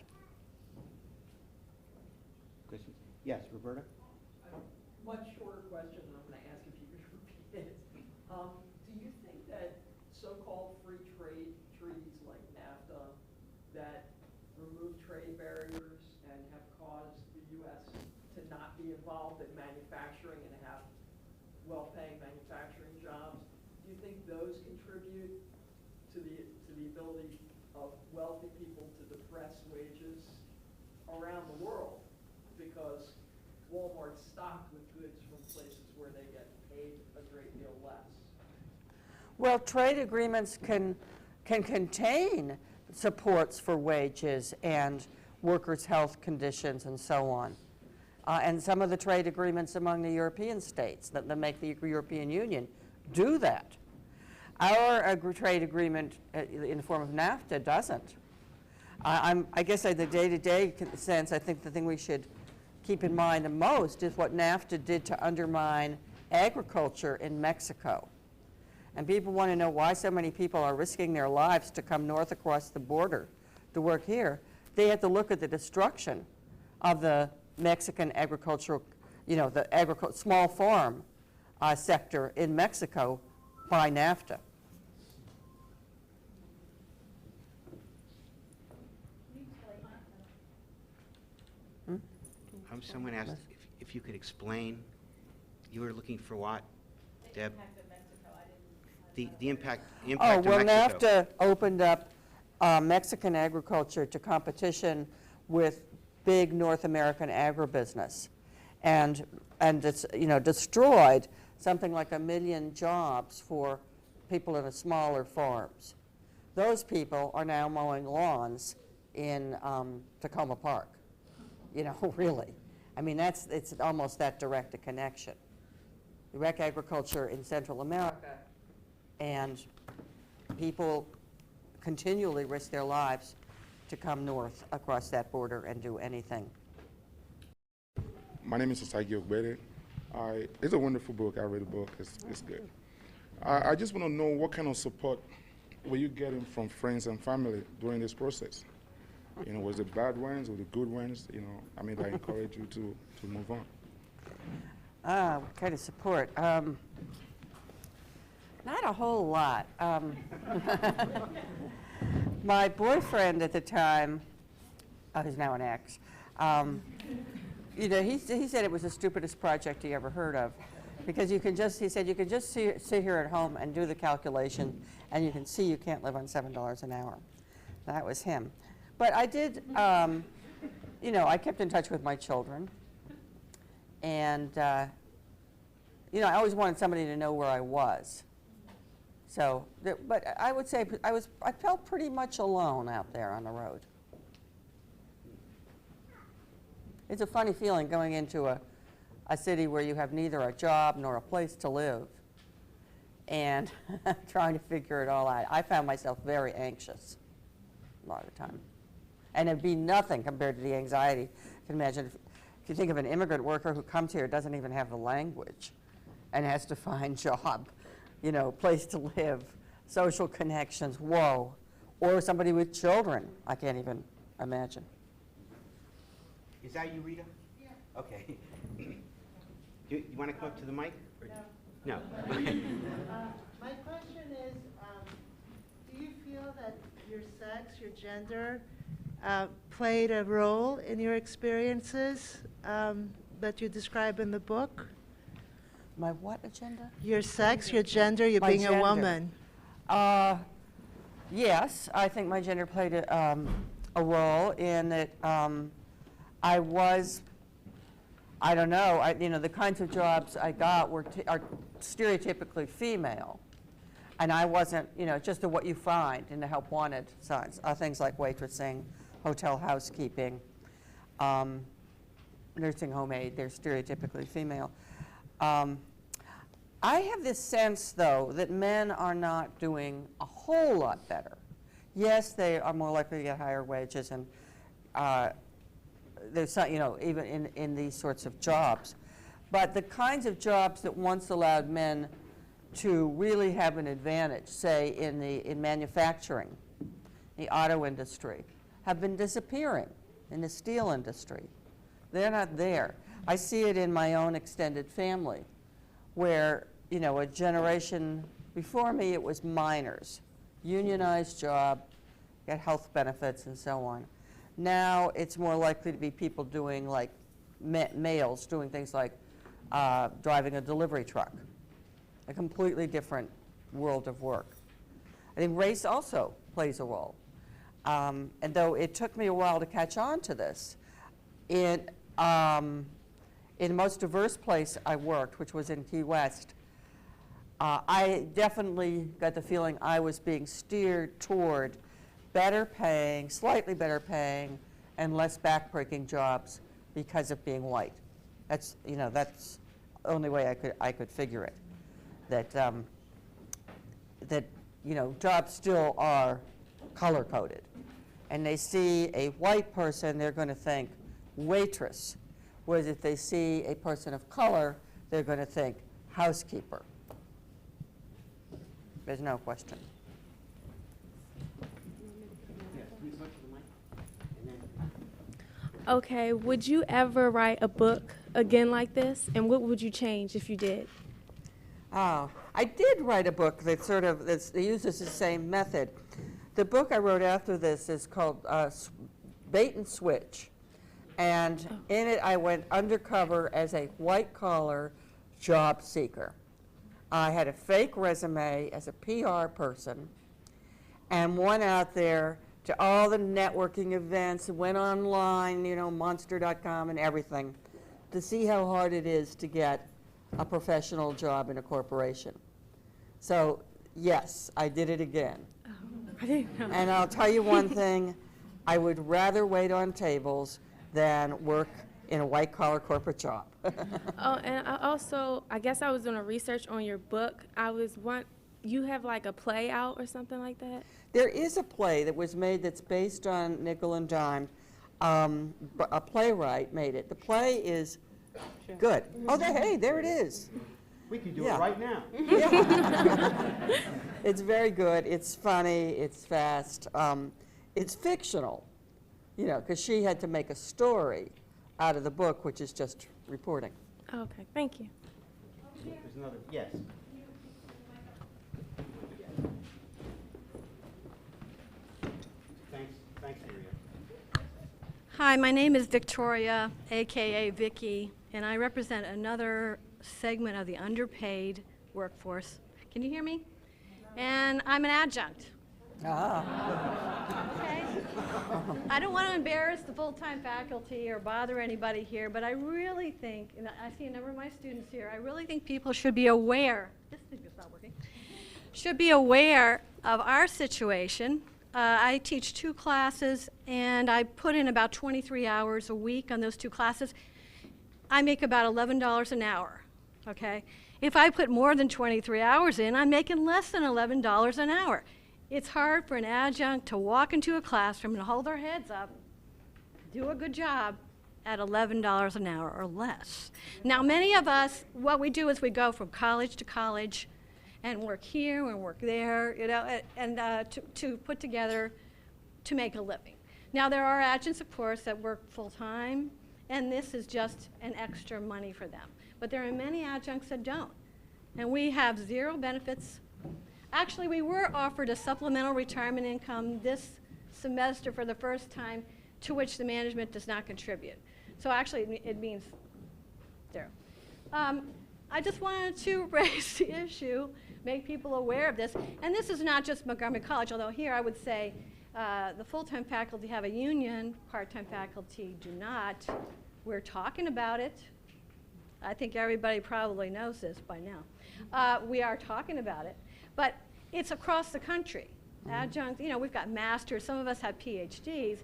Speaker 1: Questions? Yes, Roberta?
Speaker 13: Much shorter question, and I'm going to ask if you could repeat it. Do you think that so-called free trade treaties like NAFTA that remove trade barriers and have caused the U.S. to not be involved in manufacturing and have well-paying manufacturing jobs, do you think those contribute to the ability of wealthy people to depress wages around the world? Because Walmart's stocked with goods from places where they get paid a great deal less.
Speaker 2: Well, trade agreements can contain supports for wages and workers' health conditions and so on. And some of the trade agreements among the European states that make the European Union do that. Our trade agreement in the form of NAFTA doesn't. I guess in the day-to-day sense, I think the thing we should keep in mind the most is what NAFTA did to undermine agriculture in Mexico. And people want to know why so many people are risking their lives to come north across the border to work here. They have to look at the destruction of the Mexican agricultural, the small farm sector in Mexico by NAFTA.
Speaker 1: Someone asked if you could explain. You were looking for what, Deb? The impact of Mexico.
Speaker 2: NAFTA opened up Mexican agriculture to competition with big North American agribusiness, and it's, destroyed something like 1 million jobs for people in the smaller farms. Those people are now mowing lawns in Takoma Park. Really. I mean, it's almost that direct a connection. You wreck agriculture in Central America, and people continually risk their lives to come north across that border and do anything.
Speaker 14: My name is Osagi Ogbede. It's a wonderful book. I read the book. It's good. I just want to know what kind of support were you getting from friends and family during this process? Was it bad ones or the good ones? That encourage you to move on.
Speaker 2: What kind of support? Not a whole lot. My boyfriend at the time, who's now an ex, he said it was the stupidest project he ever heard of, because he said you can just sit here at home and do the calculation, and you can see you can't live on $7 an hour. That was him. But I did, I kept in touch with my children, and I always wanted somebody to know where I was. So, but I would say I felt pretty much alone out there on the road. It's a funny feeling going into a city where you have neither a job nor a place to live and trying to figure it all out. I found myself very anxious a lot of the time. And it'd be nothing compared to the anxiety. You can imagine if you think of an immigrant worker who comes here, doesn't even have the language and has to find job, place to live, social connections, whoa. Or somebody with children, I can't even imagine.
Speaker 1: Is that you, Rita? Yeah. Okay. You want to come up to the mic? Or no.
Speaker 15: My question is, do you feel that your sex, your gender, played a role in your experiences that you describe in the book?
Speaker 2: My what agenda?
Speaker 15: Your sex, your gender, you being a woman.
Speaker 2: Yes, I think my gender played a role in that. I don't know, the kinds of jobs I got are stereotypically female. And I wasn't, just what you find in the help wanted signs, things like waitressing, hotel housekeeping, nursing home aide, they're stereotypically female. I have this sense, though, that men are not doing a whole lot better. Yes, they are more likely to get higher wages, and there's some, even in these sorts of jobs. But the kinds of jobs that once allowed men to really have an advantage, say in manufacturing, the auto industry, have been disappearing in the steel industry. They're not there. I see it in my own extended family, where, a generation before me, it was miners, unionized job, get health benefits and so on. Now it's more likely to be people doing like males doing things like driving a delivery truck, a completely different world of work. I think race also plays a role. And though it took me a while to catch on to this, in the most diverse place I worked, which was in Key West, I definitely got the feeling I was being steered toward better paying, slightly better paying, and less backbreaking jobs because of being white. That's that's the only way I could figure it. That jobs still are color coded, and they see a white person, they're going to think waitress, whereas if they see a person of color, they're going to think housekeeper. There's no question.
Speaker 10: Okay, would you ever write a book again like this? And what would you change if you did?
Speaker 2: Oh, I did write a book that that uses the same method. The book I wrote after this is called Bait and Switch. And in it, I went undercover as a white-collar job seeker. I had a fake resume as a PR person and went out there to all the networking events, went online, monster.com and everything, to see how hard it is to get a professional job in a corporation. So, yes, I did it again.
Speaker 10: Oh, I didn't know.
Speaker 2: And I'll tell you one thing, I would rather wait on tables than work in a white-collar corporate job.
Speaker 10: Oh, and I guess I was doing a research on your book. You have like a play out or something like that?
Speaker 2: There is a play that was made that's based on nickel and dime. A playwright made it. The play is good. Oh, hey, there it is.
Speaker 1: We could do it right now.
Speaker 2: Yeah. It's very good. It's funny. It's fast. It's fictional, because she had to make a story out of the book, which is just reporting.
Speaker 10: Okay, thank you.
Speaker 1: There's another, yes. Thanks, Maria.
Speaker 16: Hi, my name is Victoria, AKA Vicky, and I represent another segment of the underpaid workforce. Can you hear me? And I'm an adjunct. Okay. I don't want to embarrass the full-time faculty or bother anybody here, but I really think, and I see a number of my students here, I really think people should be aware, this thing is not working, should be aware of our situation. I teach 2 classes, and I put in about 23 hours a week on those 2 classes. I make about $11 an hour, okay? If I put more than 23 hours in, I'm making less than $11 an hour. It's hard for an adjunct to walk into a classroom and hold their heads up, do a good job at $11 an hour or less. Now, many of us, what we do is we go from college to college and work here and work there, and to put together to make a living. Now, there are adjuncts, of course, that work full-time, and this is just an extra money for them. But there are many adjuncts that don't, and we have 0 benefits. Actually, we were offered a supplemental retirement income this semester for the first time, to which the management does not contribute. So actually, it means 0. I just wanted to raise the issue, make people aware of this. And this is not just Montgomery College, although here I would say the full-time faculty have a union, part-time faculty do not. We're talking about it. I think everybody probably knows this by now. We are talking about it. But it's across the country. Adjunct, we've got masters, some of us have PhDs,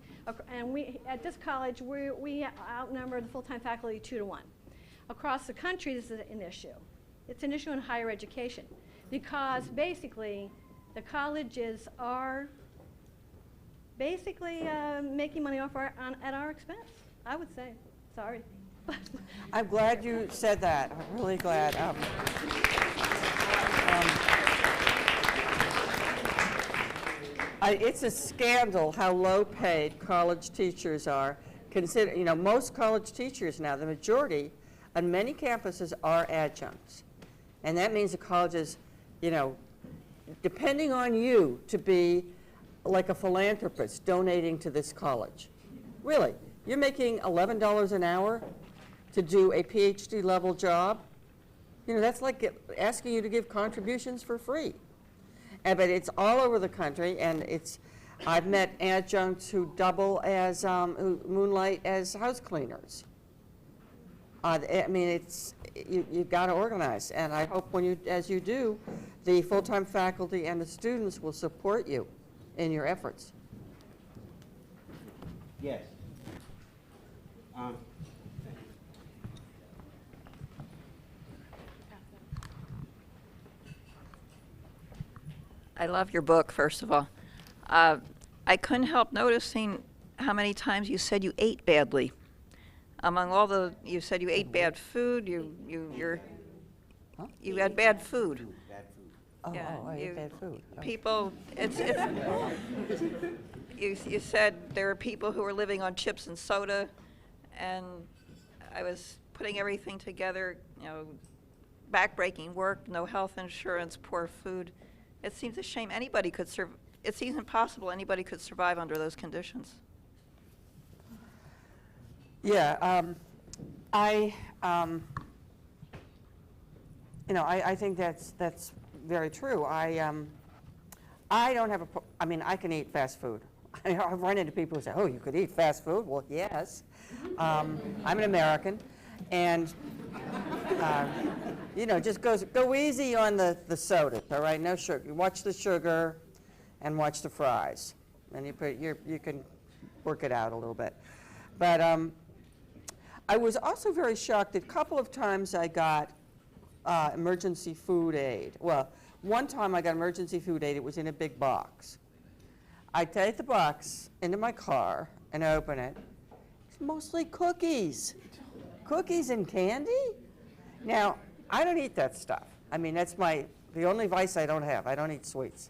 Speaker 16: and at this college, we outnumber the full-time faculty 2 to 1. across the country, this is an issue. It's an issue in higher education because basically the colleges are basically making money off at our expense, I would say. Sorry.
Speaker 2: I'm glad you said that. I'm really glad. It's a scandal how low-paid college teachers are. Consider, you know, most college teachers now, the majority on many campuses are adjuncts. And that means the colleges, you know, depending on you to be like a philanthropist donating to this college. Really, you're making $11 an hour to do a PhD level job. You know, that's like asking you to give contributions for free. But it's all over the country, and I've met adjuncts who double as, who moonlight as house cleaners. I mean, you've got to organize, and I hope as you do, the full-time faculty and the students will support you in your efforts.
Speaker 1: Yes.
Speaker 17: I love your book, first of all. I couldn't help noticing how many times you said you ate badly. Among all you said you ate bad food, you had bad food.
Speaker 2: Oh, I ate bad food. Oh.
Speaker 17: People, you said there are people who are living on chips and soda, and I was putting everything together, you know, backbreaking work, no health insurance, poor food. It seems a shame anybody could it seems impossible anybody could survive under those conditions.
Speaker 2: Yeah, I think that's very true. I don't have I mean, I can eat fast food. I've run into people who say, "Oh, you could eat fast food?" Well, yes. I'm an American, and you know, just go easy on the soda. All right, no sugar. You watch the sugar, and watch the fries, and you can work it out a little bit. But I was also very shocked that a couple of times I got emergency food aid. Well, one time I got emergency food aid. It was in a big box. I take the box into my car and open it. It's mostly cookies. Cookies and candy? Now, I don't eat that stuff. I mean, that's the only vice I don't have. I don't eat sweets.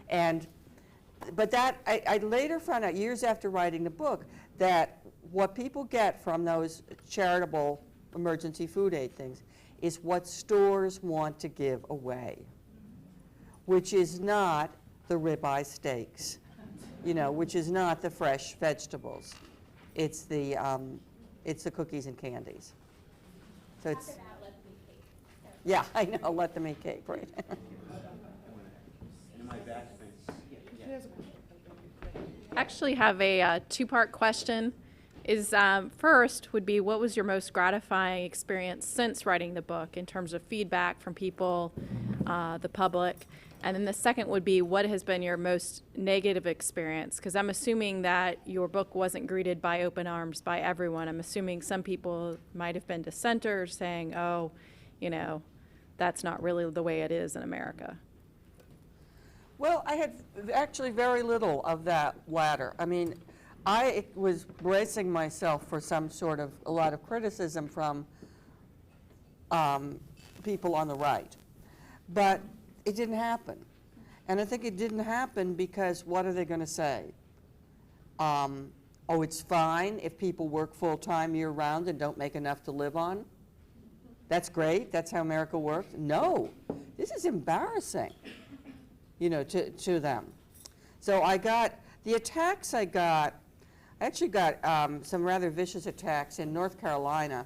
Speaker 2: But that, I later found out, years after writing the book, that what people get from those charitable emergency food aid things is what stores want to give away, which is not the ribeye steaks, you know, which is not the fresh vegetables. It's the cookies and candies. So it's, yeah, I know, let them eat cake, right?
Speaker 18: Actually have a two-part question. First would be, what was your most gratifying experience since writing the book in terms of feedback from people, the public? And then the second would be, what has been your most negative experience? Because I'm assuming that your book wasn't greeted by open arms by everyone. I'm assuming some people might have been dissenters saying, oh, you know, that's not really the way it is in America.
Speaker 2: Well, I had actually very little of that latter. I mean, I was bracing myself for a lot of criticism from people on the right. But it didn't happen. And I think it didn't happen because what are they going to say? Oh, it's fine if people work full-time year-round and don't make enough to live on? That's great? That's how America works? No. This is embarrassing, you know, to them. So the attacks I actually got some rather vicious attacks in North Carolina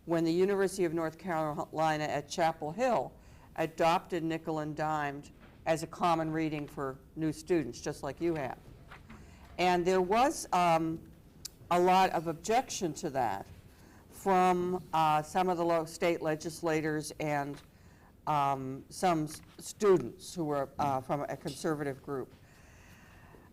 Speaker 2: when the University of North Carolina at Chapel Hill adopted nickel and dimed as a common reading for new students, just like you have. And there was a lot of objection to that from some of the state legislators and some students who were from a conservative group.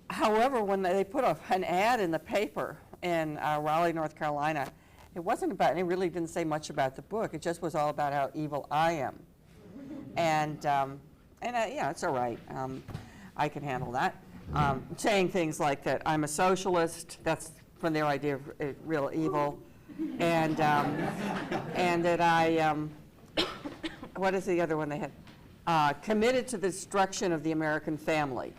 Speaker 2: However, when they put an ad in the paper in Raleigh, North Carolina, It wasn't about, and it really didn't say much about the book. It just was all about how evil I am. And yeah, it's all right. I can handle that. Saying things like that I'm a socialist, that's from their idea of real evil. And that I, what is the other one they had? Committed to the destruction of the American family.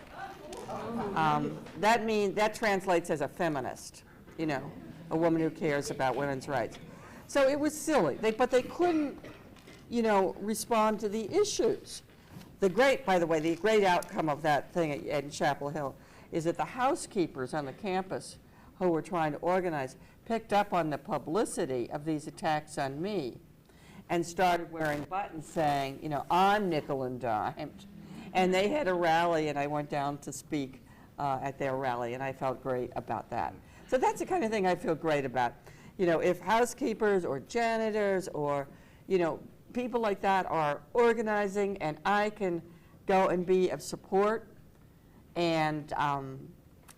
Speaker 2: That translates as a feminist, you know, a woman who cares about women's rights. So it was silly, but they couldn't, you know, respond to the issues. By the way, the great outcome of that thing at Chapel Hill is that the housekeepers on the campus who were trying to organize picked up on the publicity of these attacks on me and started wearing buttons saying, you know, I'm nickel and dimed. And they had a rally, and I went down to speak at their rally, and I felt great about that. So that's the kind of thing I feel great about. You know, if housekeepers or janitors or, you know, people like that are organizing, and I can go and be of support and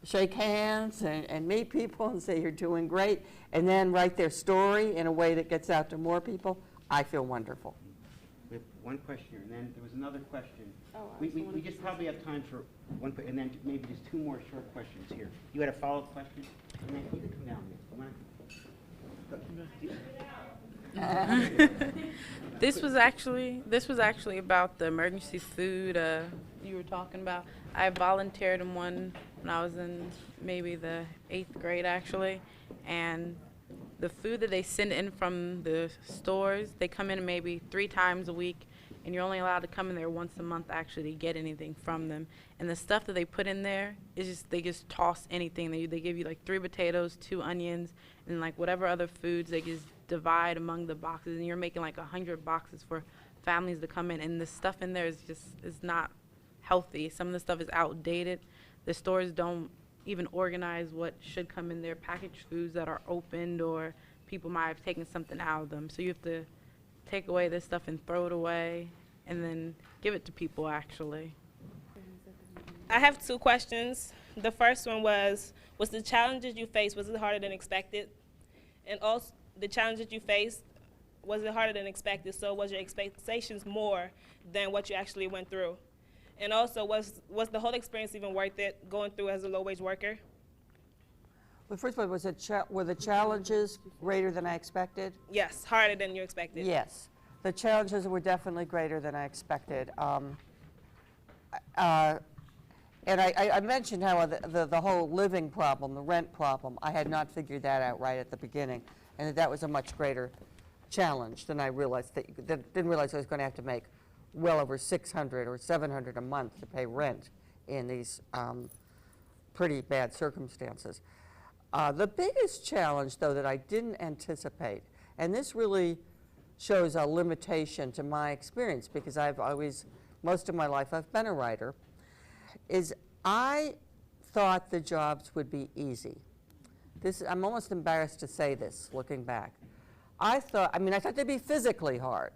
Speaker 2: shake hands and meet people and say you're doing great, and then write their story in a way that gets out to more people, I feel wonderful.
Speaker 1: We have one question, and then there was another question. We just probably have time for one, and then maybe just two more short questions here. You had a follow-up question? You can come down here.
Speaker 3: This was actually about the emergency food you were talking about. I volunteered in one when I was in maybe the 8th grade actually, and the food that they send in from the stores, they come in maybe 3 times a week, and you're only allowed to come in there once a month actually to get anything from them. And the stuff that they put in there is just, they just toss anything. They give you like 3 potatoes, 2 onions, and like whatever other foods they just divide among the boxes, and you're making like 100 boxes for families to come in, and the stuff in there is not healthy. Some of the stuff is outdated. The stores don't even organize what should come in their packaged foods that are opened, or people might have taken something out of them. So you have to take away this stuff and throw it away and then give it to people actually.
Speaker 19: I have 2 questions. The first one was the challenges you faced, was it harder than expected? And also the challenges you faced, was it harder than expected? So was your expectations more than what you actually went through? And also, was the whole experience even worth it, going through as a low-wage worker?
Speaker 2: Well, first of all, were the challenges greater than I expected?
Speaker 19: Yes, harder than you expected.
Speaker 2: Yes, the challenges were definitely greater than I expected. And I mentioned how the whole living problem, the rent problem, I had not figured that out right at the beginning, and that was a much greater challenge than I realized. Didn't realize I was going to have to make well over $600 or $700 a month to pay rent in these pretty bad circumstances. The biggest challenge, though, that I didn't anticipate, and this really shows a limitation to my experience because I've always, most of my life, I've been a writer, is I thought the jobs would be easy. I'm almost embarrassed to say this, looking back. I thought they'd be physically hard.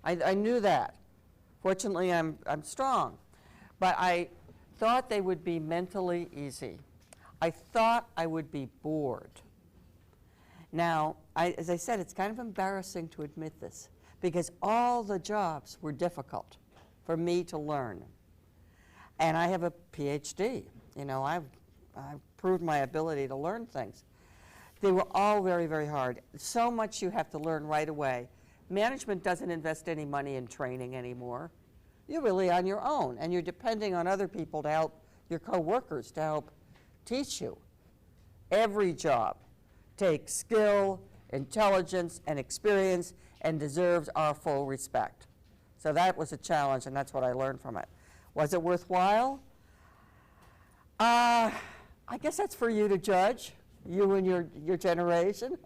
Speaker 2: I knew that. Fortunately, I'm strong. But I thought they would be mentally easy. I thought I would be bored. Now, as I said, it's kind of embarrassing to admit this because all the jobs were difficult for me to learn. And I have a PhD. You know, I've proved my ability to learn things. They were all very, very hard. So much you have to learn right away. Management doesn't invest any money in training anymore. You're really on your own, and you're depending on other people to help, your coworkers to help teach you. Every job takes skill, intelligence, and experience and deserves our full respect. So that was a challenge, and that's what I learned from it. Was it worthwhile? I guess that's for you to judge, you and your generation.